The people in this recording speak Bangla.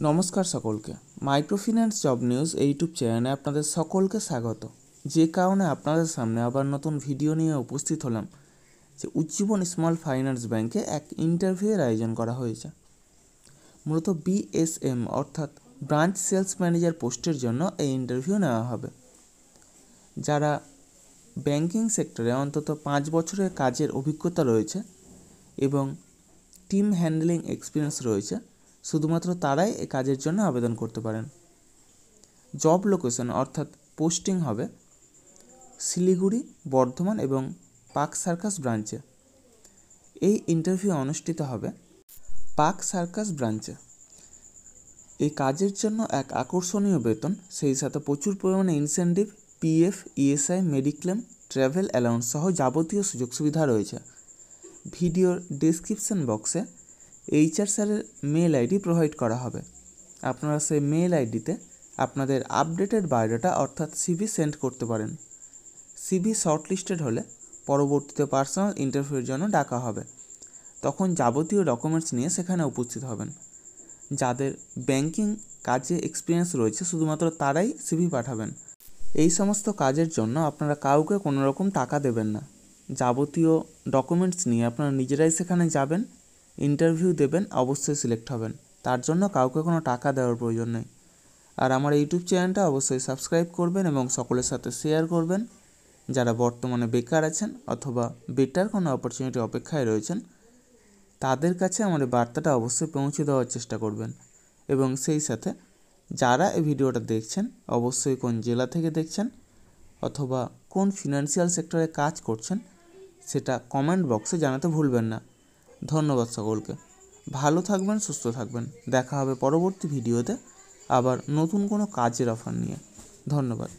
নমস্কার সকলকে। মাইক্রোফিন্যান্স জব নিউজ ইউটিউব চ্যানেলে আপনাদের সকলকে স্বাগত। যে কারণে আপনাদের সামনে আবার নতুন ভিডিও নিয়ে উপস্থিত হলাম যে উজ্জীবন স্মল ফাইন্যান্স ব্যাংকে এক ইন্টারভিউয়ের আয়োজন করা হয়েছে। মূলত বিএসএম অর্থাৎ ব্রাঞ্চ সেলস ম্যানেজার পোস্টের জন্য এই ইন্টারভিউ নেওয়া হবে। যারা ব্যাংকিং সেক্টরে অন্তত 5 বছরের কাজের অভিজ্ঞতা রয়েছে এবং টিম হ্যান্ডলিং এক্সপিরিয়েন্স রয়েছে, শুধুমাত্র তারাই এই কাজের জন্য আবেদন করতে পারেন। জব লোকেশন অর্থাৎ পোস্টিং হবে শিলিগুড়ি, বর্ধমান এবং পার্ক সার্কাস ব্রাঞ্চে। এই ইন্টারভিউ অনুষ্ঠিত হবে পার্ক সার্কাস ব্রাঞ্চে। এই কাজের জন্য এক আকর্ষণীয় বেতন, সেই সাথে প্রচুর পরিমাণে incentive, PF, ESI, mediclaim, travel allowance সহ যাবতীয় সুযোগ সুবিধা রয়েছে। ভিডিওর ডেসক্রিপশন বক্সে HR স্যারের মেল আইডি প্রোভাইড করা হবে। আপনারা সেই মেল আইডিতে আপনাদের আপডেটেড বায়োডাটা অর্থাৎ সিভি সেন্ড করতে পারেন। সিভি শর্টলিস্টেড হলে পরবর্তীতে পার্সোনাল ইন্টারভিউর জন্য ডাকা হবে। তখন যাবতীয় ডকুমেন্টস নিয়ে সেখানে উপস্থিত হবেন। যাদের ব্যাংকিং কাজে এক্সপিরিয়েন্স রয়েছে শুধুমাত্র তারাই সিভি পাঠাবেন। এই সমস্ত কাজের জন্য আপনারা কাউকে কোনো রকম টাকা দেবেন না। যাবতীয় ডকুমেন্টস নিয়ে আপনারা নিজেরাই সেখানে যাবেন, ইন্টারভিউ দেবেন, অবশ্যই সিলেক্ট হবেন। তার জন্য কাউকে কোনো টাকা দেওয়ার প্রয়োজন নেই। আর আমার ইউটিউব চ্যানেলটা অবশ্যই সাবস্ক্রাইব করবেন এবং সকলের সাথে শেয়ার করবেন। যারা বর্তমানে বেকার আছেন অথবা বেটার কোনো অপরচুনিটি অপেক্ষায় রয়েছেন, তাদের কাছে আমার বার্তাটা অবশ্যই পৌঁছে দেওয়ার চেষ্টা করবেন। এবং সেই সাথে যারা এই ভিডিওটা দেখছেন, অবশ্যই কোন জেলা থেকে দেখছেন অথবা কোন ফিনান্সিয়াল সেক্টরে কাজ করছেন সেটা কমেন্ট বক্সে জানাতে ভুলবেন না। ধন্যবাদ সকলকে। ভালো থাকবেন, সুস্থ থাকবেন। দেখা হবে পরবর্তী ভিডিওতে আবার নতুন কোনো কাজের অফার নিয়ে। ধন্যবাদ।